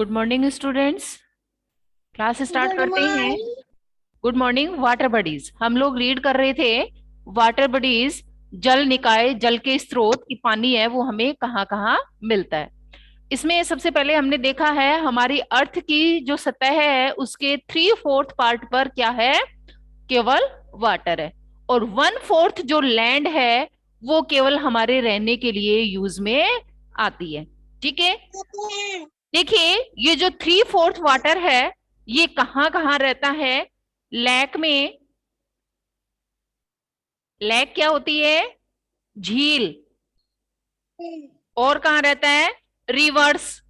Good morning students. Class start good करते हैं। Morning. Good morning. Water bodies हम लोग रीड कर रहे थे। वाटर बॉडीज जल निकाय, जल के स्रोत की पानी है वो हमें कहाँ कहाँ मिलता है। इसमें सबसे पहले हमने देखा है हमारी अर्थ की जो सतह है उसके 3/4 पार्ट पर क्या है, केवल वाटर है। और 1/4 जो लैंड है वो केवल हमारे रहने के लिए यूज में आती है। ठीक है। देखिए ये जो 3/4 वाटर है ये कहाँ कहाँ रहता है। लैक में। लैक क्या होती है? झील। और कहाँ रहता है? रिवर्स।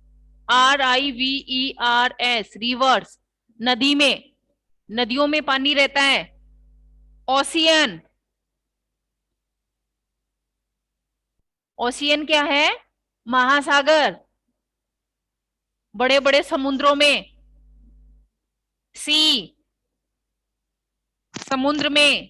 RIVERS, reverse. नदी में, नदियों में पानी रहता है। ओशियन। ओशियन क्या है? महासागर। बड़े बड़े समुद्रों में। सी, समुद्र में।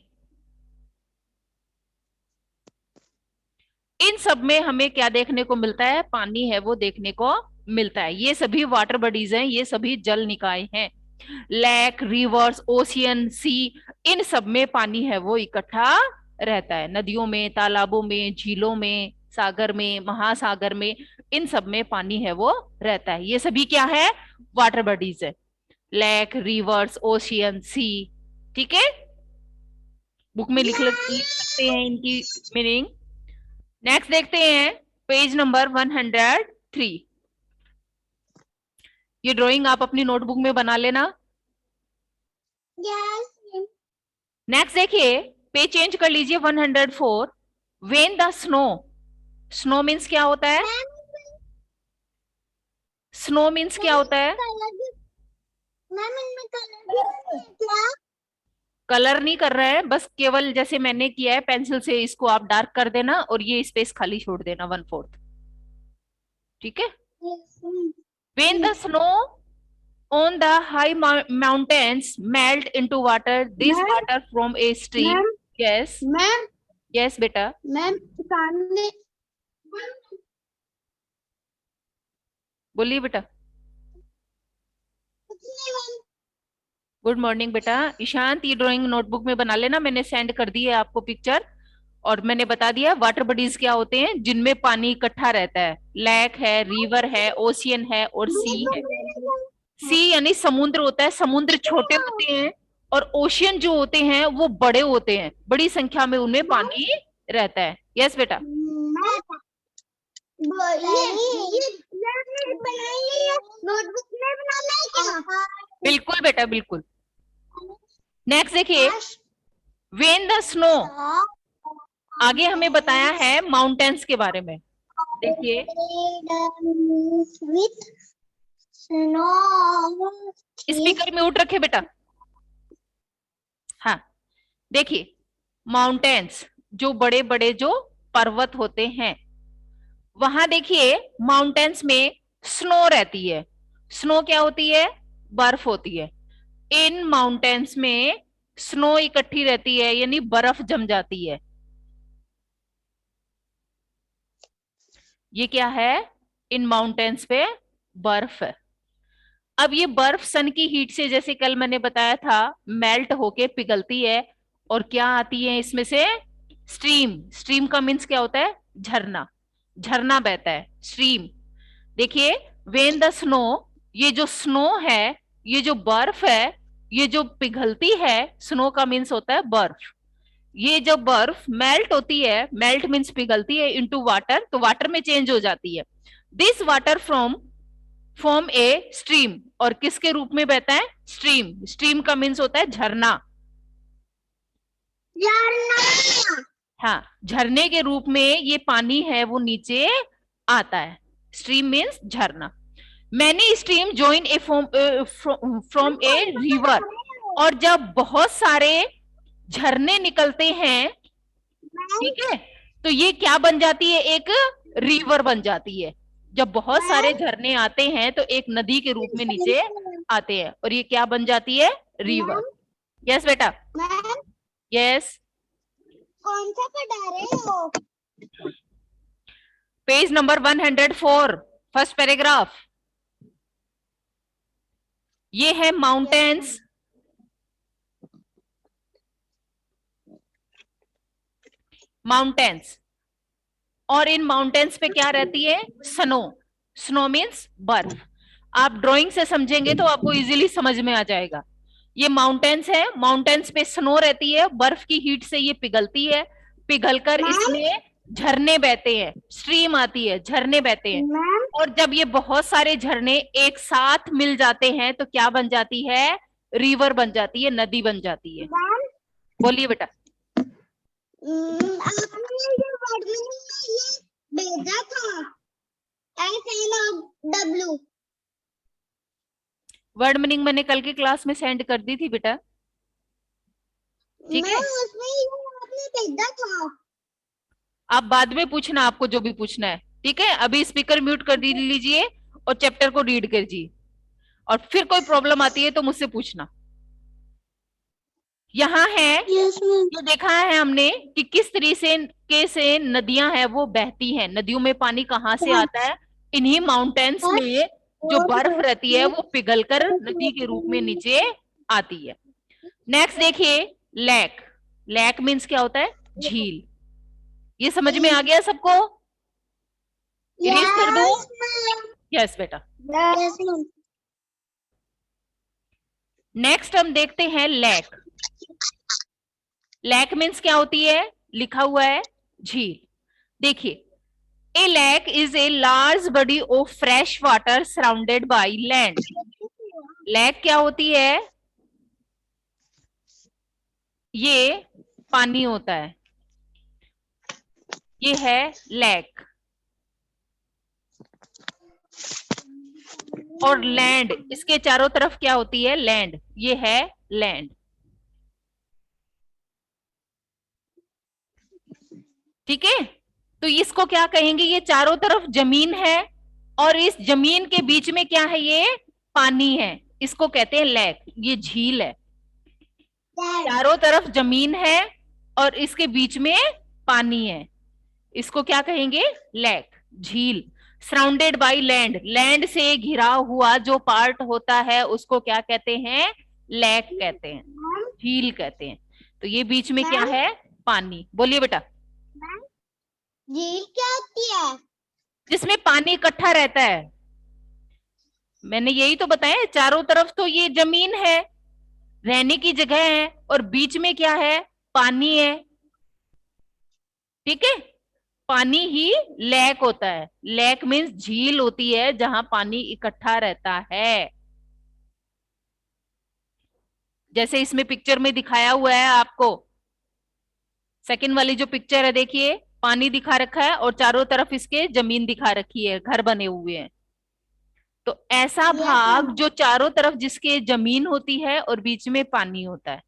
इन सब में हमें क्या देखने को मिलता है? पानी है वो देखने को मिलता है। ये सभी वाटर बॉडीज हैं, ये सभी जल निकाय हैं। लेक, रिवर्स, ओशियन, सी, इन सब में पानी है वो इकट्ठा रहता है। नदियों में, तालाबों में, झीलों में, सागर में, महासागर में, इन सब में पानी है वो रहता है। ये सभी क्या है? वाटर बॉडीज है। लेक, रिवर्स, ओशियन, सी। ठीक है। बुक में लिख सकते हैं इनकी मीनिंग। नेक्स्ट देखते हैं पेज नंबर 103। ये ड्राइंग आप अपनी नोटबुक में बना लेना। नेक्स्ट देखिए, पेज चेंज कर लीजिए 104। When the snow. Snow means क्या होता है? स्नो मीन्स क्या होता है? मैम इनमें कलर भी नहीं है क्या? कलर नहीं कर रहा है, बस केवल जैसे मैंने किया है पेंसिल से इसको आप डार्क कर देना और ये स्पेस खाली छोड़ देना 1/4। ठीक है। When the snow on the high mountains melt into water, this ma'am water from a stream. Ma'am Yes, ma'am yes बेटा। मैम सामने बोलिए बेटा। गुड मॉर्निंग बेटा। ईशांत ये ड्राइंग नोटबुक में बना लेना, मैंने सेंड कर दी है आपको पिक्चर। और मैंने बता दिया वाटर बॉडीज क्या होते हैं जिनमें पानी इकट्ठा रहता है। लेक है, रिवर है, ओशियन है और सी है। सी यानी समुद्र होता है, समुद्र छोटे होते हैं। और ओशियन जो होते हैं वो बड़े होते हैं, बड़ी संख्या में उनमें पानी रहता है। यस बेटा। ये बनाइए, नोटबुक में बनाना है क्या? बिल्कुल बेटा बिल्कुल। नेक्स्ट देखिए, वेन द स्नो। आगे हमें बताया है माउंटेन्स के बारे में। देखिए, विथ स्नो। स्पीकर म्यूट रखे बेटा। हाँ, देखिए माउंटेन्स जो बड़े बड़े जो पर्वत होते हैं, वहां देखिए माउंटेन्स में स्नो रहती है। स्नो क्या होती है? बर्फ होती है। इन माउंटेन्स में स्नो इकट्ठी रहती है यानी बर्फ जम जाती है। ये क्या है? इन माउंटेन्स पे बर्फ है। अब ये बर्फ सन की हीट से, जैसे कल मैंने बताया था, मेल्ट होके पिघलती है। और क्या आती है इसमें से? स्ट्रीम। स्ट्रीम का मीन्स क्या होता है? झरना। झरना बहता है, स्ट्रीम। देखिए, वेन द स्नो, ये जो स्नो है, ये जो बर्फ है, ये जो पिघलती है, स्नो का मीन्स होता है बर्फ। ये जब बर्फ मेल्ट होती है, मेल्ट मीन्स पिघलती है इनटू वाटर, तो वाटर में चेंज हो जाती है। This water from form a stream. और किसके रूप में बहता है? स्ट्रीम। स्ट्रीम का मीन्स होता है झरना। हाँ, झरने के रूप में ये पानी है वो नीचे आता है। स्ट्रीम मीन्स झरना। Many stream join A from a river. और जब बहुत सारे झरने निकलते हैं, ठीक है, तो ये क्या बन जाती है? एक रिवर बन जाती है। जब बहुत सारे झरने आते हैं तो एक नदी के रूप में नीचे आते हैं और ये क्या बन जाती है? रिवर। यस बेटा। यस। कौन सा पढ़ा रहे हो? Page number 104, first paragraph. ये है माउंटेन्स, माउंटेन्स। और इन माउंटेन्स पे क्या रहती है? स्नो। स्नो मीन्स बर्फ। आप ड्राइंग से समझेंगे तो आपको इजीली समझ में आ जाएगा। ये माउंटेन्स है, माउंटेन्स पे स्नो रहती है, बर्फ की हीट से ये पिघलती है, पिघलकर मैम इसमें झरने बहते हैं, स्ट्रीम आती है, झरने बहते हैं। मैम और जब ये बहुत सारे झरने एक साथ मिल जाते हैं तो क्या बन जाती है? रिवर बन जाती है, नदी बन जाती है। मैम बोलिए बेटा। आपने जो वर्ड में ये भेजा था SNOW, वर्ड मीनिंग मैंने कल की क्लास में सेंड कर दी थी बेटा, ठीक है? मैम उसमें ये आपने भेजा था। आप बाद में पूछना, आपको जो भी पूछना है, ठीक है? अभी स्पीकर म्यूट कर लीजिए और चैप्टर को रीड कीजिए, और फिर कोई प्रॉब्लम आती है तो मुझसे पूछना। यहाँ है, यस मैम। जो देखा है हमने कि किस तरीके से नदियां हैं वो बहती हैं। नदियों में पानी कहाँ से आता है? इन्हीं माउंटेन्स में जो बर्फ रहती है वो पिघलकर नदी के रूप में नीचे आती है। नेक्स्ट देखिए, लेक। लेक मीन्स क्या होता है? झील। ये समझ में आ गया सबको? इरेज कर दो? Yes ma'am. यस बेटा। Yes ma'am. नेक्स्ट हम देखते हैं लेक। लेक मीन्स क्या होती है? लिखा हुआ है झील। देखिए, ए lake is a large body of fresh water surrounded by land. Lake क्या होती है? ये पानी होता है, ये है लेक। और लैंड, इसके चारों तरफ क्या होती है? लैंड। ये है लैंड, ठीक है? तो इसको क्या कहेंगे? ये चारों तरफ जमीन है और इस जमीन के बीच में क्या है? ये पानी है, इसको कहते हैं लेक। ये झील है, चारों तरफ जमीन है और इसके बीच में पानी है, इसको क्या कहेंगे? लेक, झील। सराउंडेड बाय लैंड, लैंड से घिरा हुआ जो पार्ट होता है उसको क्या कहते हैं? लेक कहते हैं, झील कहते हैं। तो ये बीच में क्या है? पानी। बोलिए बेटा। झील क्या होती है? जिसमें पानी इकट्ठा रहता है। मैंने यही तो बताया, चारों तरफ तो ये जमीन है, रहने की जगह है, और बीच में क्या है? पानी है, ठीक है? पानी ही लेक होता है। लेक मीन्स झील होती है जहां पानी इकट्ठा रहता है। जैसे इसमें पिक्चर में दिखाया हुआ है आपको, सेकंड वाली जो पिक्चर है, देखिए पानी दिखा रखा है और चारों तरफ इसके जमीन दिखा रखी है, घर बने हुए हैं। तो ऐसा भाग जो चारों तरफ जिसके जमीन होती है और बीच में पानी होता है।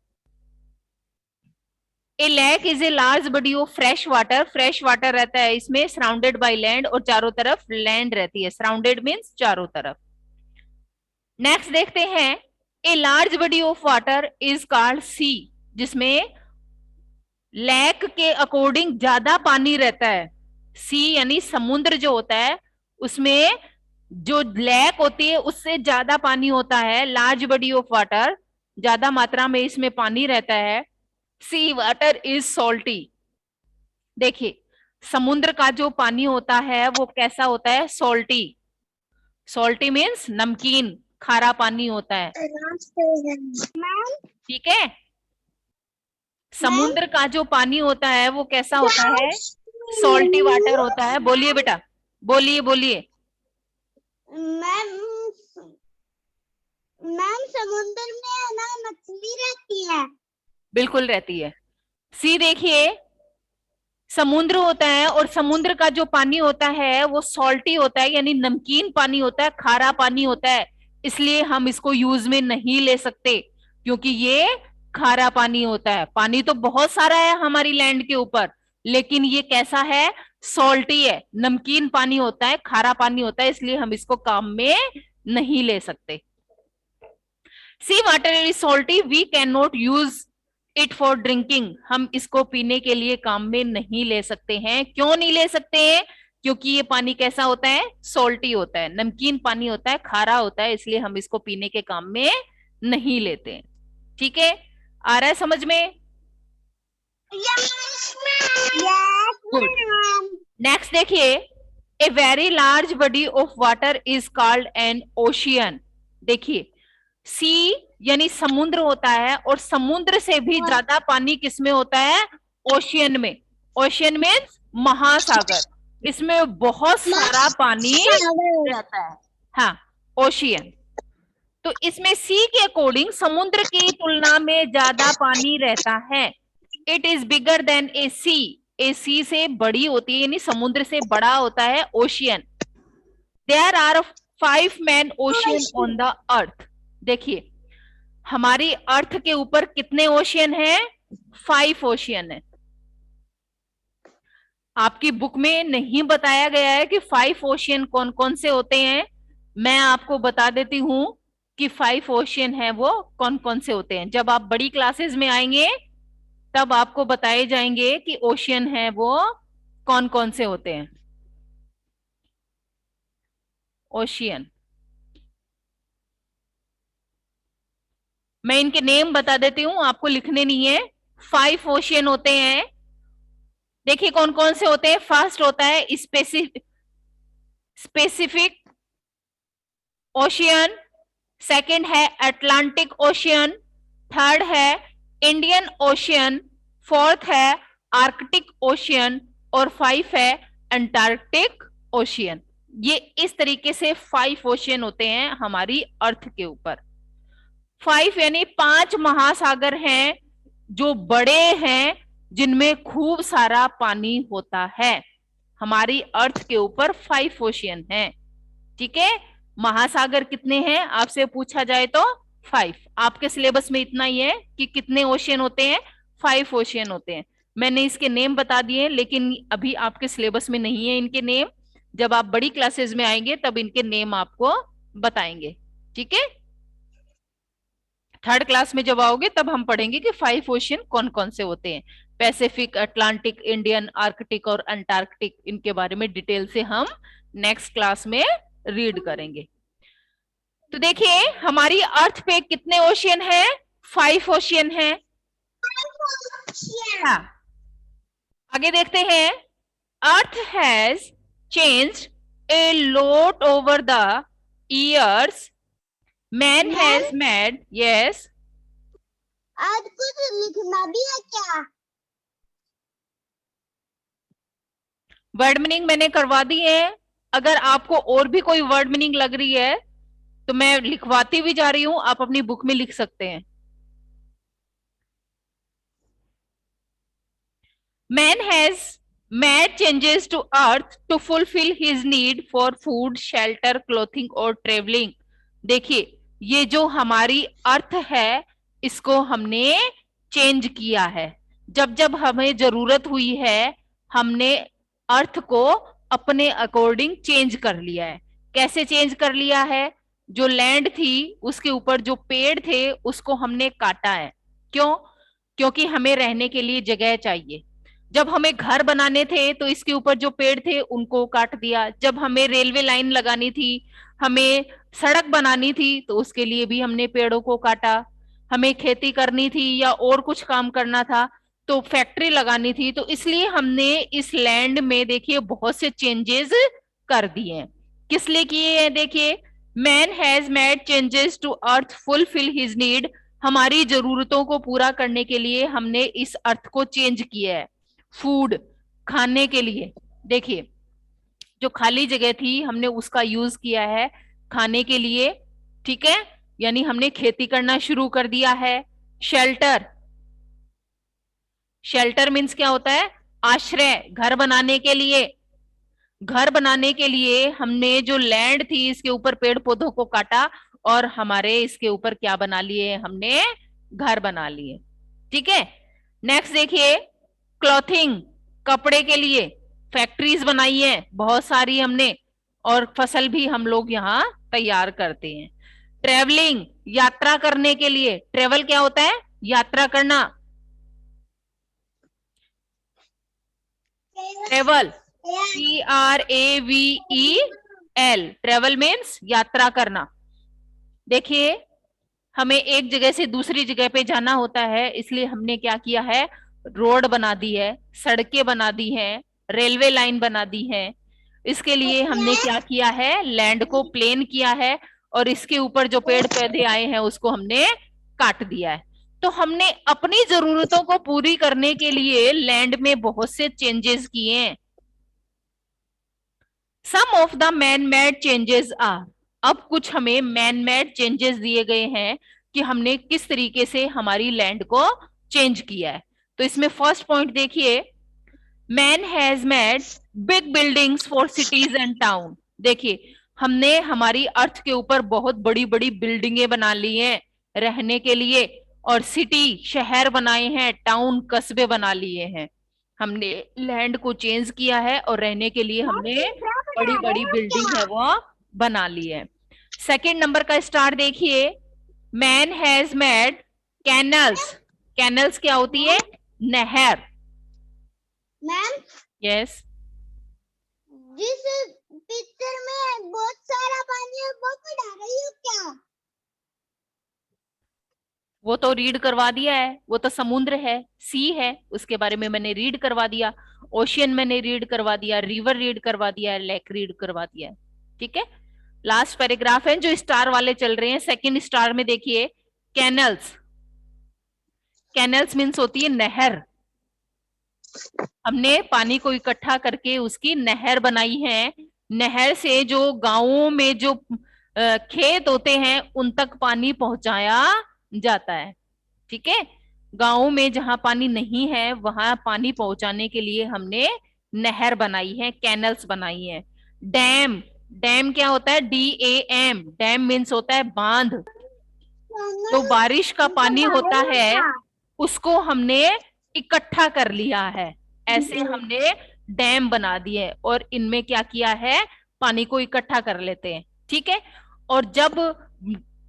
ए lake is a large body of fresh water, fresh water रहता है इसमें, सराउंडेड बाय लैंड, और चारों तरफ लैंड रहती है। सराउंडेड मीन्स चारों तरफ। नेक्स्ट देखते हैं, a large body of water is called sea, जिसमें लेक के अकॉर्डिंग ज्यादा पानी रहता है। सी यानी समुद्र जो होता है, उसमें जो लेक होती है उससे ज्यादा पानी होता है। लार्ज बॉडी ऑफ वाटर, ज्यादा मात्रा में इसमें पानी रहता है। सी वाटर इज सॉल्टी। देखिए, समुद्र का जो पानी होता है वो कैसा होता है? सॉल्टी। सॉल्टी मीन्स नमकीन, खारा पानी होता है, ठीक है? समुद्र का जो पानी होता है वो कैसा होता है? सॉल्टी वाटर होता है। बोलिए बेटा, बोलिए बोलिए। मैम मैम समुद्र में है ना मछली रहती है। बिल्कुल रहती है। सी देखिए, समुद्र होता है और समुद्र का जो पानी होता है वो सॉल्टी होता है, यानी नमकीन पानी होता है, खारा पानी होता है। इसलिए हम इसको यूज में नहीं ले सकते, क्योंकि ये खारा पानी होता है। पानी तो बहुत सारा है हमारी लैंड के ऊपर, लेकिन ये कैसा है? सॉल्टी है, नमकीन पानी होता है, खारा पानी होता है, इसलिए हम इसको काम में नहीं ले सकते। Sea water is salty, we can not use it for drinking, हम इसको पीने के लिए काम में नहीं ले सकते हैं। क्यों नहीं ले सकते हैं? क्योंकि ये पानी कैसा होता है, सोल्टी होता है, नमकीन पानी होता है, खारा होता है, इसलिए हम इसको पीने के काम में नहीं लेते। ठीक है, आ रहा है समझ में? Yes, ma'am. गुड। नेक्स्ट देखिए, a very large body of water is called an ocean. देखिए, सी यानी समुद्र होता है, और समुद्र से भी ज्यादा पानी किसमें होता है, ओशियन में। ओशियन मीन्स महासागर, इसमें बहुत सारा पानी रहता है। हाँ, ओशियन। तो इसमें सी के अकॉर्डिंग समुद्र की तुलना में ज्यादा पानी रहता है। इट इज बिगर देन ए सी, ए सी से बड़ी होती है, यानी समुद्र से बड़ा होता है ocean. There are 5 main ocean on the earth. देखिए, हमारी अर्थ के ऊपर कितने ओशियन हैं, 5 ओशियन है। आपकी बुक में नहीं बताया गया है कि 5 ओशियन कौन कौन से होते हैं। मैं आपको बता देती हूं कि 5 ओशियन है वो कौन कौन से होते हैं। जब आप बड़ी क्लासेस में आएंगे तब आपको बताए जाएंगे कि ओशियन है वो कौन कौन से होते हैं। ओशियन, मैं इनके नेम बता देती हूँ, आपको लिखने नहीं है। 5 ओशियन होते हैं। देखिए कौन कौन से होते हैं। फर्स्ट होता है स्पेसिफिक ओशियन, सेकंड है अटलांटिक ओशियन, थर्ड है इंडियन ओशियन, फोर्थ है आर्कटिक ओशियन, और 5 है अंटार्कटिक ओशियन। ये इस तरीके से 5 ओशियन होते हैं हमारी अर्थ के ऊपर। 5 यानी 5 महासागर हैं जो बड़े हैं, जिनमें खूब सारा पानी होता है। हमारी अर्थ के ऊपर 5 ओशियन हैं। ठीक है, महासागर कितने हैं आपसे पूछा जाए तो 5। आपके सिलेबस में इतना ही है कि कितने ओशियन होते हैं, 5 ओशियन होते हैं। मैंने इसके नेम बता दिए, लेकिन अभी आपके सिलेबस में नहीं है इनके नेम। जब आप बड़ी क्लासेस में आएंगे तब इनके नेम आपको बताएंगे। ठीक है, थर्ड क्लास में जब आओगे तब हम पढ़ेंगे कि 5 ओशियन कौन कौन से होते हैं। पैसिफिक, अटलांटिक, इंडियन, आर्कटिक और अंटार्कटिक, इनके बारे में डिटेल से हम नेक्स्ट क्लास में रीड करेंगे। तो देखिए, हमारी अर्थ पे कितने ओशियन है, 5 ओशियन है। हाँ, आगे देखते हैं। Earth has changed a lot over the years. Man has made, yes, आज कुछ लिखना भी है क्या? वर्ड मीनिंग मैंने करवा दी है। अगर आपको और भी कोई वर्ड मीनिंग लग रही है तो मैं लिखवाती भी जा रही हूं, आप अपनी बुक में लिख सकते हैं। Man has made changes to earth to fulfill his need for food, shelter, clothing और traveling। देखिए, ये जो हमारी अर्थ है इसको हमने चेंज किया है। जब जब हमें जरूरत हुई है हमने अर्थ को अपने अकॉर्डिंग चेंज कर लिया है। कैसे चेंज कर लिया है, जो लैंड थी उसके ऊपर जो पेड़ थे उसको हमने काटा है। क्यों? क्योंकि हमें रहने के लिए जगह चाहिए। जब हमें घर बनाने थे तो इसके ऊपर जो पेड़ थे उनको काट दिया। जब हमें रेलवे लाइन लगानी थी, हमें सड़क बनानी थी, तो उसके लिए भी हमने पेड़ों को काटा। हमें खेती करनी थी या और कुछ काम करना था, तो फैक्ट्री लगानी थी, तो इसलिए हमने इस लैंड में देखिए बहुत से चेंजेस कर दिए हैं। किस लिए किए हैं? देखिए, man has made changes to earth fulfil his need. हमारी जरूरतों को पूरा करने के लिए हमने इस अर्थ को चेंज किया है। फूड, खाने के लिए, देखिए जो खाली जगह थी हमने उसका यूज किया है खाने के लिए। ठीक है, यानी हमने खेती करना शुरू कर दिया है। शेल्टर, शेल्टर मीन्स क्या होता है? आश्रय, घर बनाने के लिए। घर बनाने के लिए हमने जो लैंड थी इसके ऊपर पेड़ पौधों को काटा और हमारे इसके ऊपर क्या बना लिए, हमने घर बना लिए। ठीक है, नेक्स्ट देखिए, क्लॉथिंग, कपड़े के लिए फैक्ट्रीज बनाई है बहुत सारी हमने, और फसल भी हम लोग यहाँ तैयार करते हैं। ट्रेवलिंग, यात्रा करने के लिए। ट्रेवल क्या होता है? यात्रा करना। ट्रेवल, TRAVEL, ट्रेवल मीन्स यात्रा करना। देखिए, हमें एक जगह से दूसरी जगह पे जाना होता है, इसलिए हमने क्या किया है, रोड बना दी है, सड़कें बना दी हैं, रेलवे लाइन बना दी है। इसके लिए हमने क्या किया है, लैंड को प्लेन किया है, और इसके ऊपर जो पेड़ पौधे आए हैं उसको हमने काट दिया है। तो हमने अपनी जरूरतों को पूरी करने के लिए लैंड में बहुत से चेंजेस किए हैं। Some of the man made changes are, अब कुछ हमें मैन मेड चेंजेस दिए गए हैं कि हमने किस तरीके से हमारी लैंड को चेंज किया है। तो इसमें फर्स्ट पॉइंट देखिए, man has made big buildings for cities and town. देखिए, हमने हमारी अर्थ के ऊपर बहुत बड़ी बड़ी बिल्डिंगें बना ली हैं रहने के लिए, और सिटी शहर बनाए हैं, टाउन कस्बे बना लिए हैं। हमने लैंड को चेंज किया है और रहने के लिए हमने बड़ी बड़ी बिल्डिंग है वो बना ली है। सेकंड नंबर का स्टार देखिए, man has made canals. Canals क्या होती है, नहर। मैम, यस, जिस पिक्चर में बहुत सारा पानी है वो पढ़ा रही हो क्या? वो तो रीड करवा दिया है, वो तो समुद्र है, सी है, उसके बारे में मैंने रीड करवा दिया। ओशियन मैंने रीड करवा दिया, रिवर रीड करवा दिया, लेक रीड करवा दिया। ठीक है, लास्ट पैराग्राफ है जो स्टार वाले चल रहे हैं। सेकंड स्टार में देखिए, कैनल्स। कैनल्स मीन्स होती है नहर। हमने पानी को इकट्ठा करके उसकी नहर बनाई है। नहर से जो गांवों में जो खेत होते हैं उन तक पानी पहुंचाया जाता है। ठीक है, गांवों में जहां पानी नहीं है वहां पानी पहुंचाने के लिए हमने नहर बनाई है, कैनल्स बनाई है। डैम, डैम क्या होता है, DAM, डैम मीन्स होता है बांध। जो बारिश का पानी होता है उसको हमने इकट्ठा कर लिया है, ऐसे हमने डैम बना दिए और इनमें क्या किया है, पानी को इकट्ठा कर लेते हैं। ठीक है, और जब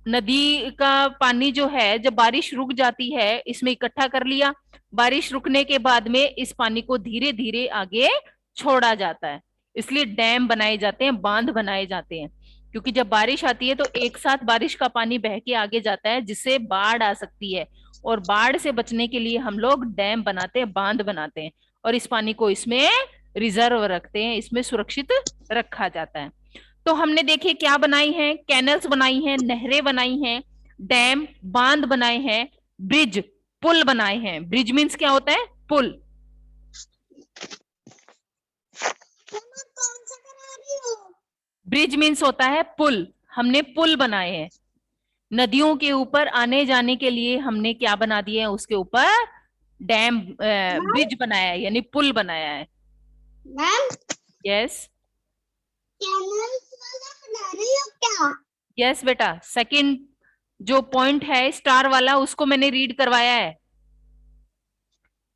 नदी का पानी जो है, जब बारिश रुक जाती है, इसमें इकट्ठा कर लिया, बारिश रुकने के बाद में इस पानी को धीरे धीरे आगे छोड़ा जाता है। इसलिए डैम बनाए जाते हैं, बांध बनाए जाते हैं, क्योंकि जब बारिश आती है तो एक साथ बारिश का पानी बह के आगे जाता है, जिससे बाढ़ आ सकती है, और बाढ़ से बचने के लिए हम लोग डैम बनाते हैं, बांध बनाते हैं, और इस पानी को इसमें रिजर्व रखते हैं, इसमें सुरक्षित रखा जाता है। तो हमने देखिए क्या बनाई है, कैनल्स बनाई हैं, नहरें बनाई हैं, डैम, बांध बनाए हैं, ब्रिज, पुल बनाए हैं। ब्रिज मीन्स क्या होता है, पुल। कौन सा करा रही हो? ब्रिज मीन्स होता है पुल, हमने पुल बनाए हैं। नदियों के ऊपर आने जाने के लिए हमने क्या बना दिए है, उसके ऊपर डैम, ब्रिज बनाया है, यानी पुल बनाया है। मैम, यस, कैनल्स वाला बना रही हो क्या? यस बेटा, सेकंड जो पॉइंट है स्टार वाला उसको मैंने रीड करवाया है।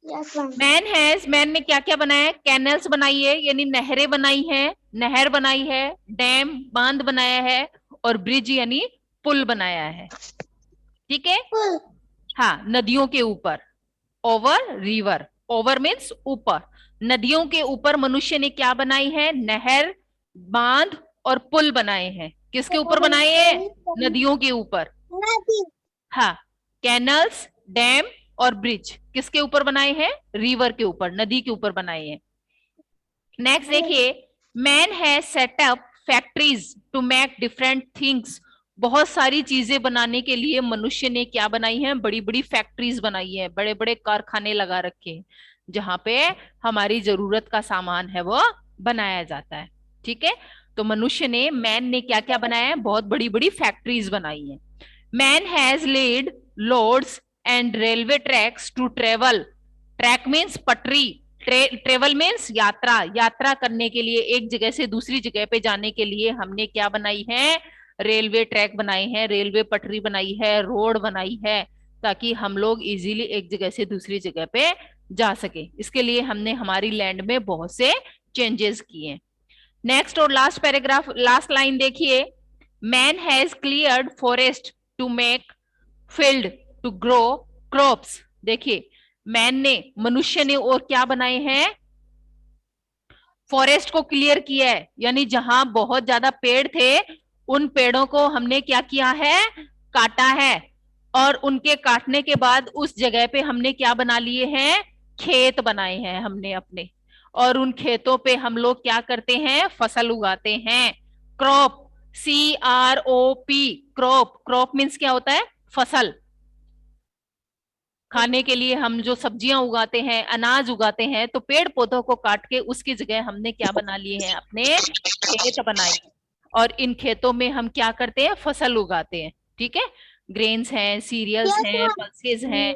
Yes ma'am. Man has, man ने क्या क्या बनाया है, कैनल्स बनाई है यानी नहरें बनाई है, नहर बनाई है, डैम, बांध बनाया है, और ब्रिज यानी पुल बनाया है। ठीक है, पुल। हाँ, नदियों के ऊपर, ओवर रिवर, ओवर मीन्स ऊपर, नदियों के ऊपर मनुष्य ने क्या बनाई है, नहर, बांध और पुल बनाए हैं। किसके ऊपर बनाए हैं, नदियों के ऊपर। नदी। हाँ, कैनल्स, डैम और ब्रिज किसके ऊपर बनाए हैं, रिवर के ऊपर, नदी के ऊपर बनाए हैं। नेक्स्ट देखिए, man has set up factories to make different things. बहुत सारी चीजें बनाने के लिए मनुष्य ने क्या बनाई है, बड़ी बड़ी फैक्ट्रीज बनाई है, बड़े बड़े कारखाने लगा रखे हैं, जहां पे हमारी जरूरत का सामान है वो बनाया जाता है। ठीक है, तो मनुष्य ने, मैन ने क्या क्या बनाया है, बहुत बड़ी बड़ी फैक्ट्रीज बनाई है। Man has laid roads and railway tracks to travel. Track means पटरी, ट्रेवल मीन्स यात्रा, यात्रा करने के लिए, एक जगह से दूसरी जगह पे जाने के लिए हमने क्या बनाई है, रेलवे ट्रैक बनाए हैं, रेलवे पटरी बनाई है, रोड बनाई है, ताकि हम लोग इजीली एक जगह से दूसरी जगह पे जा सके। इसके लिए हमने हमारी लैंड में बहुत से चेंजेस किए। नेक्स्ट और लास्ट पैराग्राफ, लास्ट लाइन देखिए, man has cleared forest to make field to grow crops. देखिए, मैन ने, मनुष्य ने और क्या बनाए हैं, फॉरेस्ट को क्लियर किया है, यानी जहां बहुत ज्यादा पेड़ थे उन पेड़ों को हमने क्या किया है, काटा है। और उनके काटने के बाद उस जगह पे हमने क्या बना लिए हैं, खेत बनाए हैं हमने अपने। और उन खेतों पे हम लोग क्या करते हैं, फसल उगाते हैं। Crop, CROP, crop. Crop means क्या होता है, फसल। खाने के लिए हम जो सब्जियां उगाते हैं, अनाज उगाते हैं, तो पेड़ पौधों को काट के उसकी जगह हमने क्या बना लिए हैं, अपने खेत बनाए हैं। और इन खेतों में हम क्या करते हैं, फसल उगाते हैं। ठीक है, ग्रेन्स हैं, सीरियल्स हैं, पल्सेस हैं,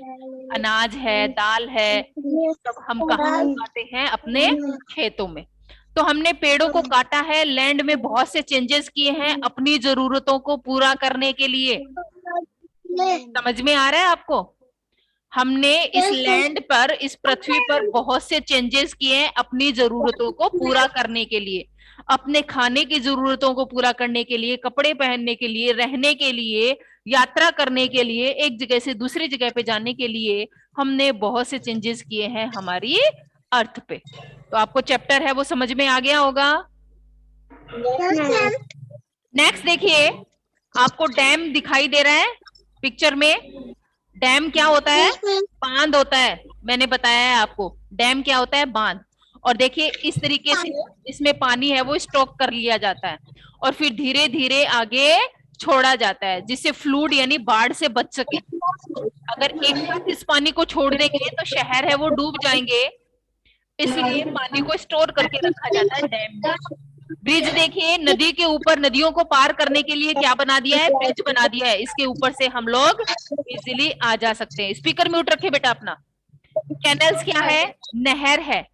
अनाज है, दाल है, ये सब हम कहाँ उगाते हैं, अपने खेतों में। तो हमने पेड़ों को काटा है, लैंड में बहुत से चेंजेस किए हैं अपनी जरूरतों को पूरा करने के लिए। समझ में आ रहा है आपको? हमने इस लैंड पर, इस पृथ्वी पर बहुत से चेंजेस किए हैं अपनी जरूरतों को पूरा करने के लिए, अपने खाने की जरूरतों को पूरा करने के लिए, कपड़े पहनने के लिए, रहने के लिए, यात्रा करने के लिए, एक जगह से दूसरी जगह पे जाने के लिए हमने बहुत से चेंजेस किए हैं हमारी अर्थ पे। तो आपको चैप्टर है वो समझ में आ गया होगा। नेक्स्ट देखिए, आपको डैम दिखाई दे रहा है पिक्चर में। डैम क्या होता है, बांध होता है। मैंने बताया है आपको, डैम क्या होता है, बांध। और देखिए इस तरीके से इसमें पानी है वो स्टॉक कर लिया जाता है और फिर धीरे धीरे आगे छोड़ा जाता है, जिससे फ्लूड यानी बाढ़ से बच सके। अगर एक साथ इस पानी को छोड़ देंगे तो शहर है वो डूब जाएंगे, इसलिए पानी को स्टोर करके रखा जाता है डैम में। ब्रिज देखिए, नदी के ऊपर, नदियों को पार करने के लिए क्या बना दिया है, ब्रिज बना दिया है। इसके ऊपर से हम लोग इजीली आ जा सकते हैं। स्पीकर म्यूट रखे बेटा अपना। कैनल्स क्या है, नहर है।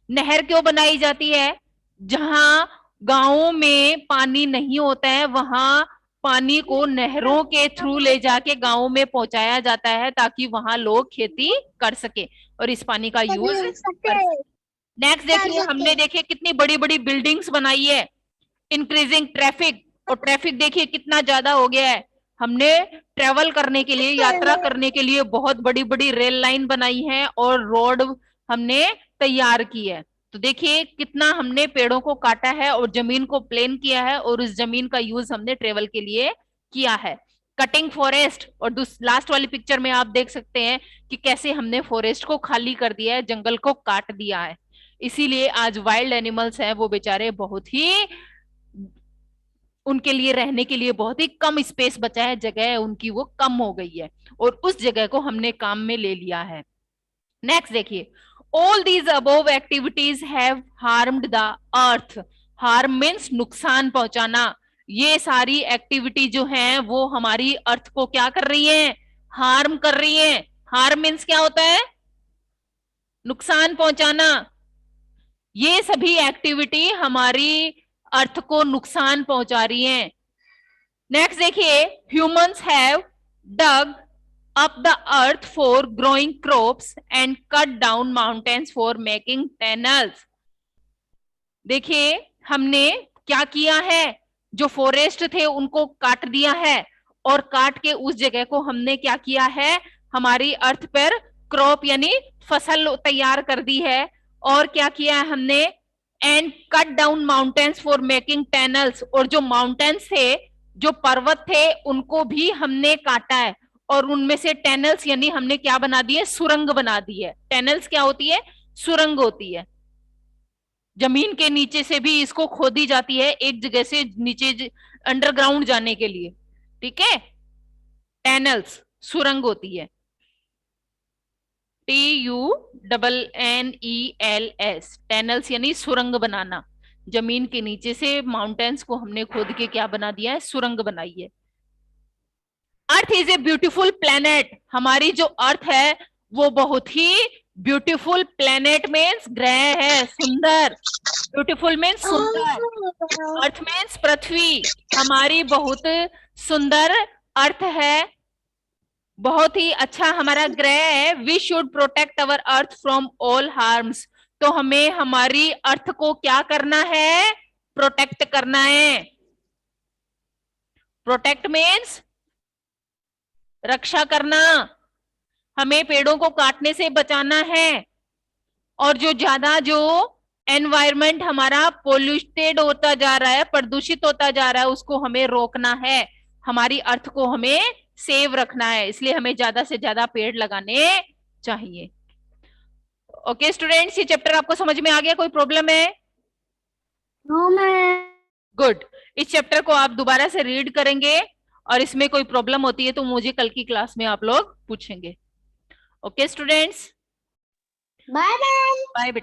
नहर क्यों बनाई जाती है, जहां गांवों में पानी नहीं होता है वहां पानी को नहरों के थ्रू ले जाके गांवों में पहुंचाया जाता है, ताकि वहां लोग खेती कर सके और इस पानी का यूज कर सके। नेक्स्ट देखिए, हमने देखिए कितनी बड़ी बड़ी बिल्डिंग्स बनाई है, इंक्रीजिंग ट्रैफिक। और ट्रैफिक देखिए कितना ज्यादा हो गया है। हमने ट्रेवल करने के लिए, यात्रा करने के लिए बहुत बड़ी बड़ी रेल लाइन बनाई है और रोड हमने तैयार की है। तो देखिए कितना हमने पेड़ों को काटा है और जमीन को प्लेन किया है, और उस जमीन का यूज हमने ट्रेवल के लिए किया है। कटिंग फॉरेस्ट, और लास्ट वाली पिक्चर में आप देख सकते हैं कि कैसे हमने फॉरेस्ट को खाली कर दिया है, जंगल को काट दिया है। इसीलिए आज वाइल्ड एनिमल्स हैं वो बेचारे बहुत ही, उनके लिए रहने के लिए बहुत ही कम स्पेस बचा है, जगह है उनकी वो कम हो गई है, और उस जगह को हमने काम में ले लिया है। नेक्स्ट देखिए, all these above activities have harmed the earth. Harm means नुकसान पहुंचाना। ये सारी एक्टिविटी जो है वो हमारी अर्थ को क्या कर रही है, हार्म कर रही है। हार्म मीन्स क्या होता है, नुकसान पहुंचाना। ये सभी एक्टिविटी हमारी अर्थ को नुकसान पहुंचा रही हैं। नेक्स्ट देखिए, humans have dug up the earth for growing crops and cut down mountains for making tunnels. देखिए हमने क्या किया है, जो फॉरेस्ट थे उनको काट दिया है, और काट के उस जगह को हमने क्या किया है, हमारी अर्थ पर क्रॉप यानी फसल तैयार कर दी है। और क्या किया है हमने, and cut down mountains for making tunnels. और जो माउंटेन्स थे, जो पर्वत थे, उनको भी हमने काटा है और उनमें से टनल्स यानी हमने क्या बना दिए, सुरंग बना दी है। टनल्स क्या होती है, सुरंग होती है। जमीन के नीचे से भी इसको खोदी जाती है एक जगह से नीचे अंडरग्राउंड जाने के लिए। ठीक है, टनल्स सुरंग होती है। TUNNELS, टनल्स यानी सुरंग बनाना। जमीन के नीचे से माउंटेन्स को हमने खोद के क्या बना दिया है, सुरंग बनाई है। Earth is a beautiful planet. हमारी जो अर्थ है वो बहुत ही ब्यूटीफुल, प्लेनेट मीन्स ग्रह है, सुंदर। ब्यूटीफुल मीन्स सुंदर, अर्थ मीन्स पृथ्वी। हमारी बहुत सुंदर अर्थ है, बहुत ही अच्छा हमारा ग्रह है। We should protect our earth from all harms. तो हमें हमारी अर्थ को क्या करना है, प्रोटेक्ट करना है। प्रोटेक्ट मीन्स रक्षा करना। हमें पेड़ों को काटने से बचाना है, और जो ज्यादा जो एनवायरमेंट हमारा पोल्यूटेड होता जा रहा है, प्रदूषित होता जा रहा है, उसको हमें रोकना है, हमारी अर्थ को हमें सेव रखना है, इसलिए हमें ज्यादा से ज्यादा पेड़ लगाने चाहिए। ओके स्टूडेंट्स, ये चैप्टर आपको समझ में आ गया? कोई प्रॉब्लम है? No ma'am. गुड। इस चैप्टर को आप दोबारा से रीड करेंगे और इसमें कोई प्रॉब्लम होती है तो मुझे कल की क्लास में आप लोग पूछेंगे। Okay students, bye ma'am. Bye बेटा।